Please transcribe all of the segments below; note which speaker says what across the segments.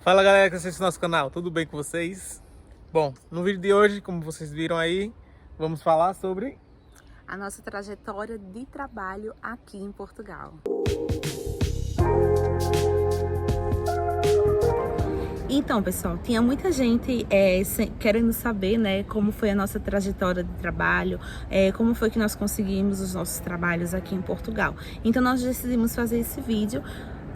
Speaker 1: Fala galera que assiste o nosso canal, tudo bem com vocês? Bom, no vídeo de hoje, como vocês viram aí, vamos falar sobre
Speaker 2: a nossa trajetória de trabalho aqui em Portugal. Então, pessoal, tinha muita gente querendo saber, né, como foi a nossa trajetória de trabalho, como foi que nós conseguimos os nossos trabalhos aqui em Portugal. Então, nós decidimos fazer esse vídeo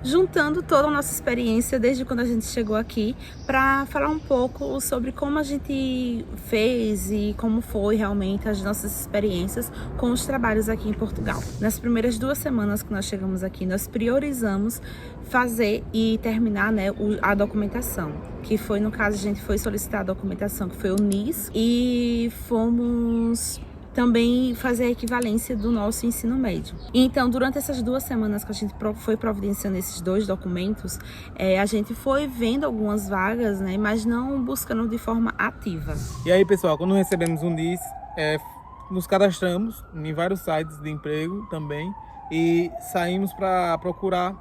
Speaker 2: juntando toda a nossa experiência desde quando a gente chegou aqui, para falar um pouco sobre como a gente fez e como foi realmente as nossas experiências com os trabalhos aqui em Portugal. Nas primeiras 2 semanas que nós chegamos aqui, nós priorizamos fazer e terminar, né, a documentação, que foi, no caso, a gente foi solicitar a documentação, que foi o NIS, e fomos também fazer a equivalência do nosso ensino médio. Então, durante essas 2 semanas que a gente foi providenciando esses 2 documentos, a gente foi vendo algumas vagas, né, mas não buscando de forma ativa.
Speaker 1: E aí, pessoal, quando recebemos um NIS, nos cadastramos em vários sites de emprego também e saímos para procurar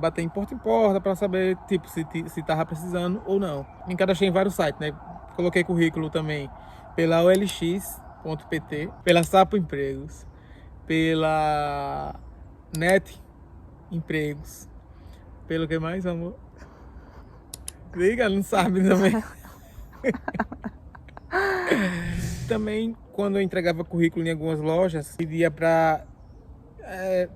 Speaker 1: bater em porta para saber tipo se estava precisando ou não. Me cadastrei em vários sites, né? Coloquei currículo também pela OLX.pt, pela Sapo Empregos, pela Net Empregos, pelo que mais, amor? Liga, não sabe também. Também, quando eu entregava currículo em algumas lojas, pedia para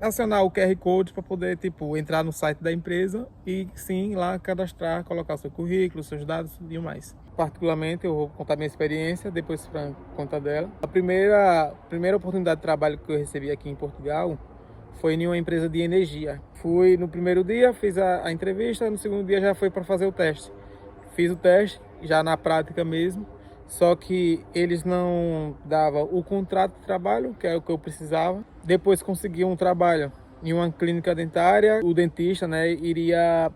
Speaker 1: acionar o QR Code para poder tipo entrar no site da empresa e sim lá cadastrar, colocar seu currículo, seus dados e mais. Particularmente, eu vou contar minha experiência, depois Fran conta dela. A primeira oportunidade de trabalho que eu recebi aqui em Portugal foi em uma empresa de energia. Fui no primeiro dia, fiz a entrevista, no segundo dia já foi para fazer o teste. Fiz o teste, já na prática mesmo, só que eles não davam o contrato de trabalho, que é o que eu precisava. Depois consegui um trabalho em uma clínica dentária, o dentista, né, iria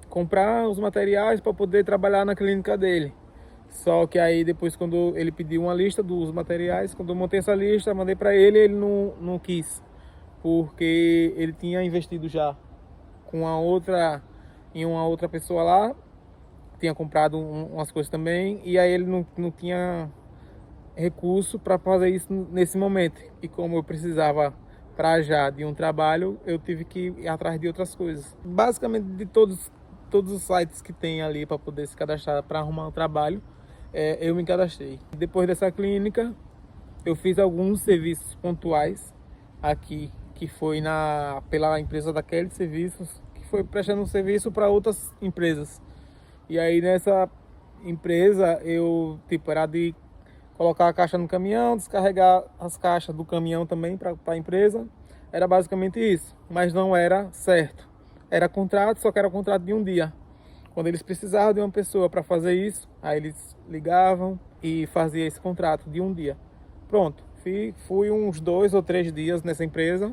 Speaker 1: comprar os materiais para poder trabalhar na clínica dele. Só que aí depois, quando ele pediu uma lista dos materiais, quando eu montei essa lista, mandei para ele, ele não quis, porque ele tinha investido já com em uma outra pessoa lá, tinha comprado umas coisas também, e aí ele não tinha recurso para fazer isso nesse momento. E como eu precisava para já de um trabalho, eu tive que ir atrás de outras coisas. Basicamente, de todos os sites que tem ali para poder se cadastrar para arrumar um trabalho, eu me cadastrei. Depois dessa clínica, eu fiz alguns serviços pontuais aqui, que foi pela empresa da Kelly Serviços, que foi prestando um serviço para outras empresas. E aí nessa empresa eu era de colocar a caixa no caminhão, descarregar as caixas do caminhão também para a empresa. Era basicamente isso, mas não era certo. Era contrato, só que era contrato de um dia. Quando eles precisavam de uma pessoa para fazer isso, aí eles ligavam e faziam esse contrato de um dia. Pronto, fui uns 2 ou 3 dias nessa empresa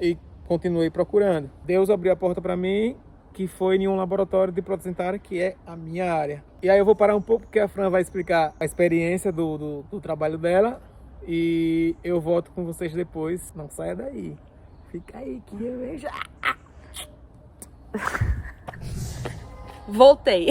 Speaker 1: e continuei procurando. Deus abriu a porta para mim, que foi em um laboratório de prótese dentária, que é a minha área. E aí eu vou parar um pouco, porque a Fran vai explicar a experiência do trabalho dela, e eu volto com vocês depois. Não saia daí, fica aí que eu vejo.
Speaker 2: Voltei.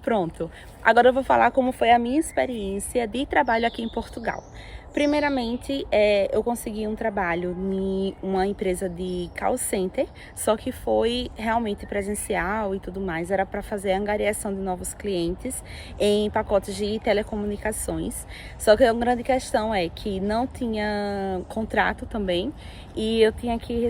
Speaker 2: Pronto. Agora eu vou falar como foi a minha experiência de trabalho aqui em Portugal. Primeiramente, eu consegui um trabalho em uma empresa de call center, só que foi realmente presencial e tudo mais. Era para fazer a angariação de novos clientes em pacotes de telecomunicações. Só que a grande questão é que não tinha contrato também e eu tinha que eu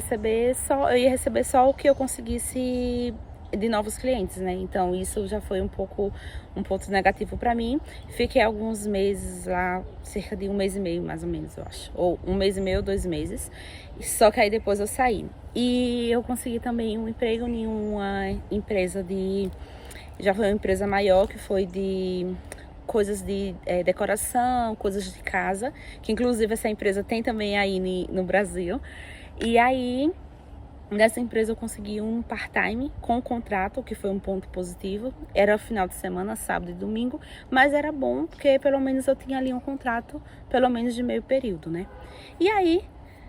Speaker 2: ia receber só o que eu conseguisse de novos clientes, né? Então isso já foi um ponto negativo para mim. Fiquei alguns meses lá, cerca de 1 mês e meio mais ou menos, eu acho, ou 1 mês e meio, 2 meses. Só que aí depois eu saí e eu consegui também um emprego em uma empresa já foi uma empresa maior, que foi de coisas de decoração, coisas de casa, que inclusive essa empresa tem também aí no Brasil. E aí nessa empresa eu consegui um part-time com contrato, que foi um ponto positivo. Era final de semana, sábado e domingo, mas era bom porque pelo menos eu tinha ali um contrato, pelo menos de meio período, né? E aí,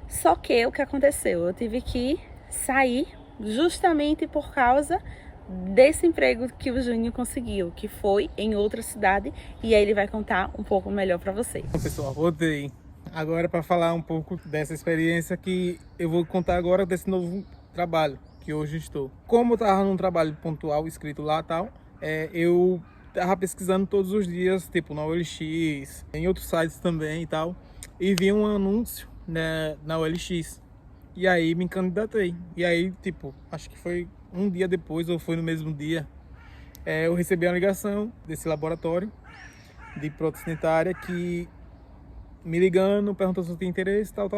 Speaker 2: só que o que aconteceu? Eu tive que sair justamente por causa desse emprego que o Júnior conseguiu, que foi em outra cidade, e aí ele vai contar um pouco melhor para vocês.
Speaker 1: Bom, pessoal, voltei. Agora para falar um pouco dessa experiência que eu vou contar agora desse novo trabalho que hoje estou. Como eu tava num trabalho pontual escrito lá e tal, eu tava pesquisando todos os dias, tipo na OLX, em outros sites também e tal, e vi um anúncio, né, na OLX. E aí me candidatei. E aí, tipo, acho que foi um dia depois ou foi no mesmo dia, eu recebi uma ligação desse laboratório de prótese dentária que me ligando, perguntou se eu tinha interesse, tal,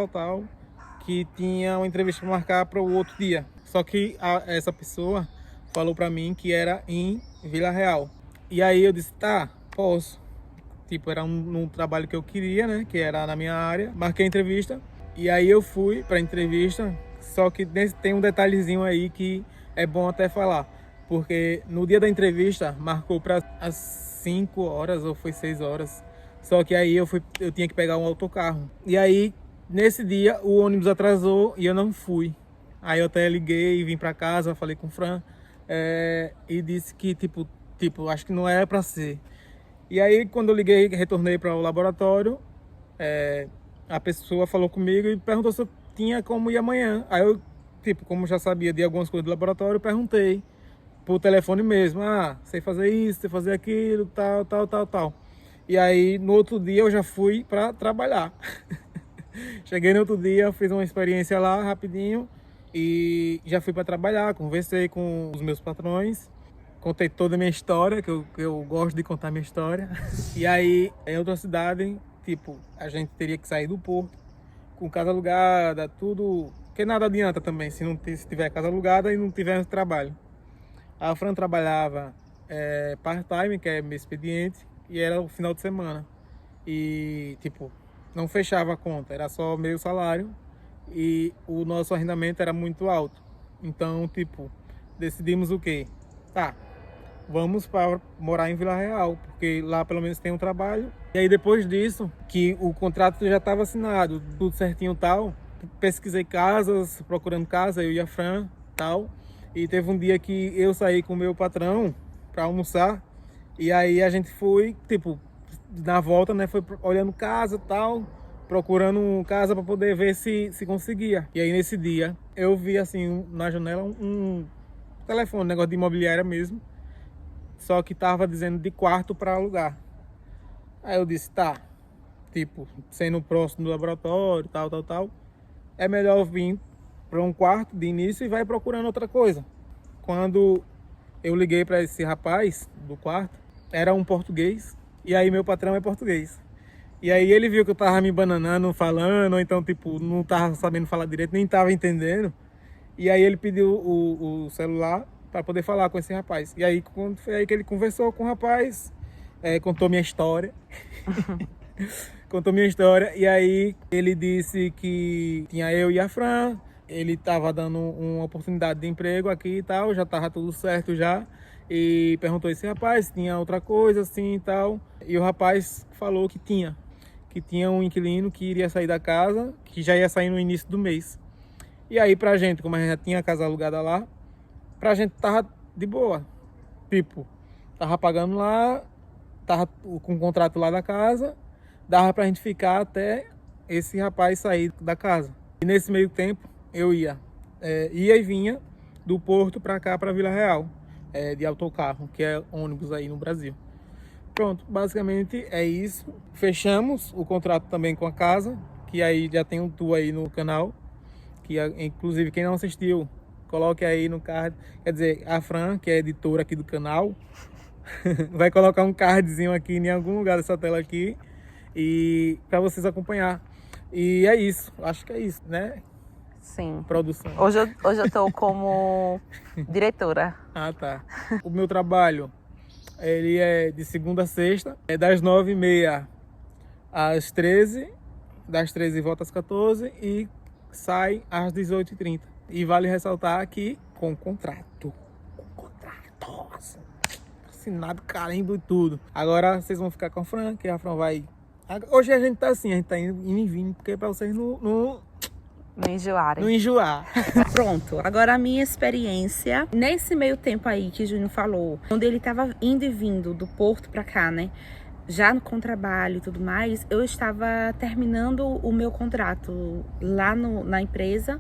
Speaker 1: que tinha uma entrevista para marcar para o outro dia. Só que essa pessoa falou para mim que era em Vila Real. E aí eu disse, tá, posso. Tipo, era um trabalho que eu queria, né, que era na minha área. Marquei a entrevista e aí eu fui para a entrevista, só que tem um detalhezinho aí que é bom até falar. Porque no dia da entrevista marcou para as 5 horas ou foi 6 horas. Só que aí eu tinha que pegar um autocarro. E aí, nesse dia, o ônibus atrasou e eu não fui. Aí eu até liguei, vim pra casa, falei com o Fran, e disse que, tipo, acho que não era pra ser. E aí, quando eu liguei, retornei para o laboratório, a pessoa falou comigo e perguntou se eu tinha como ir amanhã. Aí eu, tipo, como já sabia de algumas coisas do laboratório, perguntei por telefone mesmo, sei fazer isso, sei fazer aquilo, tal. E aí, no outro dia, eu já fui para trabalhar. Cheguei no outro dia, fiz uma experiência lá, rapidinho, e já fui para trabalhar. Conversei com os meus patrões, contei toda a minha história, que eu gosto de contar minha história. E aí, em outra cidade, tipo, a gente teria que sair do porto, com casa alugada, tudo... Porque nada adianta também, se tiver casa alugada e não tiver trabalho. A Fran trabalhava part-time, que é meu expediente, e era o final de semana. E, tipo, não fechava a conta, era só meio salário e o nosso arrendamento era muito alto. Então, tipo, decidimos o quê? Tá, vamos para morar em Vila Real, porque lá pelo menos tem um trabalho. E aí depois disso, que o contrato já estava assinado, tudo certinho e tal, pesquisei casas, procurando casa, eu e a Fran tal. E teve um dia que eu saí com o meu patrão para almoçar. E aí a gente foi, tipo, na volta, né, foi olhando casa e tal, procurando casa para poder ver se conseguia. E aí nesse dia eu vi assim na janela um telefone, negócio de imobiliária mesmo, só que tava dizendo de quarto para alugar. Aí eu disse, tá, tipo, sendo próximo do laboratório, tal, é melhor eu vir para um quarto de início e vai procurando outra coisa. Quando eu liguei para esse rapaz do quarto, era um português, e aí meu patrão é português. E aí ele viu que eu tava me bananando, falando, ou então, tipo, não tava sabendo falar direito, nem tava entendendo. E aí ele pediu o celular para poder falar com esse rapaz. E aí foi aí que ele conversou com o rapaz, contou minha história. Contou minha história, e aí ele disse que tinha eu e a Fran, ele tava dando uma oportunidade de emprego aqui e tal, já tava tudo certo já. E perguntou esse rapaz se tinha outra coisa assim e tal. E o rapaz falou que tinha um inquilino que iria sair da casa, que já ia sair no início do mês. E aí pra gente, como a gente já tinha a casa alugada lá, pra gente tava de boa. Tipo, tava pagando lá, tava com o contrato lá da casa, dava pra gente ficar até esse rapaz sair da casa. E nesse meio tempo eu ia e vinha do Porto pra cá, pra Vila Real, de autocarro, que é ônibus aí no Brasil. Pronto, basicamente é isso. Fechamos o contrato também com a casa, que aí já tem um tour aí no canal, que inclusive quem não assistiu, coloque aí no card. Quer dizer, a Fran, que é editora aqui do canal, vai colocar um cardzinho aqui em algum lugar dessa tela aqui, e para vocês acompanhar. E é isso, acho que é isso, né?
Speaker 2: Sim.
Speaker 1: Produção.
Speaker 2: Hoje eu tô como diretora.
Speaker 1: Ah, tá. O meu trabalho, ele é de segunda a sexta, é das 9h30 às 13h, das 13h volta às 14h e sai às 18h30. E vale ressaltar que com contrato. Assinado, carimbo e tudo. Agora vocês vão ficar com a Fran, que a Fran vai... Hoje a gente tá assim, a gente tá indo e vindo, porque é pra vocês não
Speaker 2: Não enjoarem.
Speaker 1: Não enjoar.
Speaker 2: Pronto, agora a minha experiência, nesse meio tempo aí que o Júnior falou, onde ele tava indo e vindo do Porto pra cá, né? Já com trabalho e tudo mais, eu estava terminando o meu contrato lá na empresa,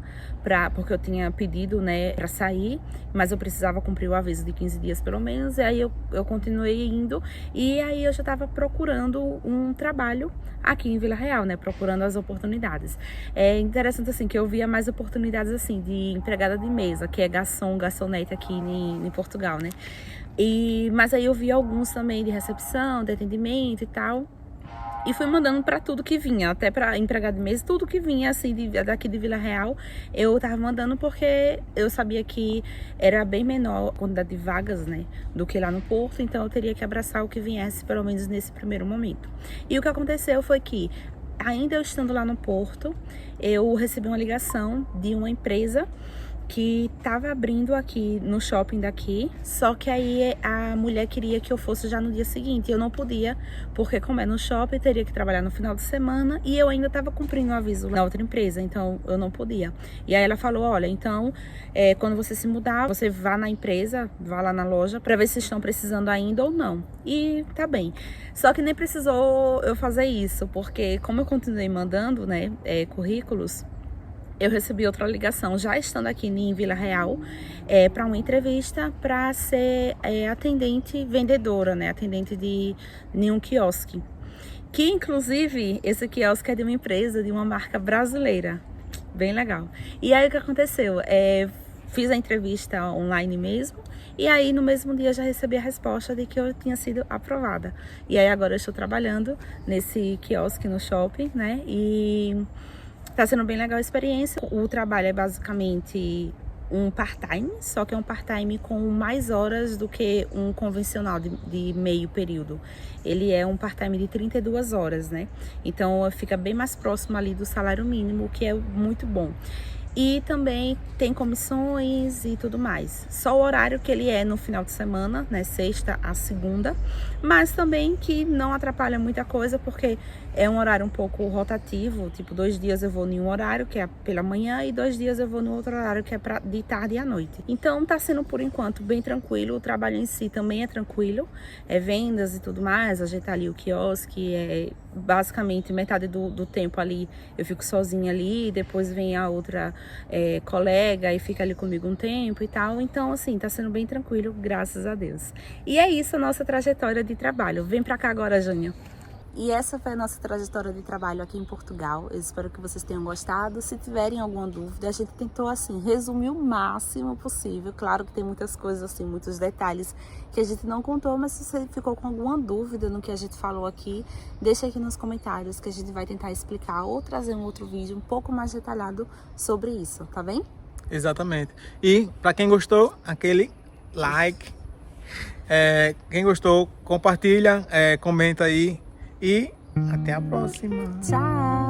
Speaker 2: porque eu tinha pedido, né, para sair, mas eu precisava cumprir o aviso de 15 dias pelo menos, e aí eu continuei indo, e aí eu já estava procurando um trabalho aqui em Vila Real, né, procurando as oportunidades. É interessante, assim, que eu via mais oportunidades, assim, de empregada de mesa, que é garçonete aqui em Portugal, né. Mas aí eu vi alguns também de recepção, de atendimento e tal. E fui mandando para tudo que vinha, até para empregado de mesa, tudo que vinha assim daqui de Vila Real, eu tava mandando porque eu sabia que era bem menor a quantidade de vagas, né, do que lá no Porto, então eu teria que abraçar o que viesse, pelo menos nesse primeiro momento. E o que aconteceu foi que, ainda eu estando lá no Porto, eu recebi uma ligação de uma empresa que estava abrindo aqui no shopping daqui, só que aí a mulher queria que eu fosse já no dia seguinte, e eu não podia, porque como é no shopping, eu teria que trabalhar no final de semana, e eu ainda estava cumprindo o aviso na outra empresa, então eu não podia. E aí ela falou, olha, então, quando você se mudar, você vá na empresa, vá lá na loja, para ver se estão precisando ainda ou não. E tá bem. Só que nem precisou eu fazer isso, porque como eu continuei mandando, né, currículos, eu recebi outra ligação, já estando aqui em Vila Real, para uma entrevista para ser atendente vendedora, né? Atendente de um quiosque. Que, inclusive, esse quiosque é de uma empresa, de uma marca brasileira. Bem legal. E aí, o que aconteceu? Fiz a entrevista online mesmo, e aí, no mesmo dia, já recebi a resposta de que eu tinha sido aprovada. E aí, agora eu estou trabalhando nesse quiosque no shopping, né? E tá sendo bem legal a experiência. O trabalho é basicamente um part-time, só que é um part-time com mais horas do que um convencional de meio período. Ele é um part-time de 32 horas, né? Então fica bem mais próximo ali do salário mínimo, o que é muito bom. E também tem comissões e tudo mais. Só o horário que ele é no final de semana, né, sexta a segunda, mas também que não atrapalha muita coisa, porque é um horário um pouco rotativo, tipo 2 dias eu vou em um horário, que é pela manhã, e 2 dias eu vou no outro horário, que é de tarde e à noite. Então tá sendo, por enquanto, bem tranquilo. O trabalho em si também é tranquilo, vendas e tudo mais, ajeitar ali o quiosque, basicamente metade do tempo ali eu fico sozinha ali, depois vem a outra colega e fica ali comigo um tempo e tal. Então, assim, tá sendo bem tranquilo, graças a Deus. E é isso a nossa trajetória de trabalho. Vem pra cá agora, Jânia. E essa foi a nossa trajetória de trabalho aqui em Portugal. Eu espero que vocês tenham gostado. Se tiverem alguma dúvida, a gente tentou, assim, resumir o máximo possível. Claro que tem muitas coisas, assim, muitos detalhes que a gente não contou, mas se você ficou com alguma dúvida no que a gente falou aqui, deixa aqui nos comentários que a gente vai tentar explicar ou trazer um outro vídeo um pouco mais detalhado sobre isso, tá bem?
Speaker 1: Exatamente. E para quem gostou, aquele like. Quem gostou, compartilha, comenta aí. E até a próxima.
Speaker 2: Tchau!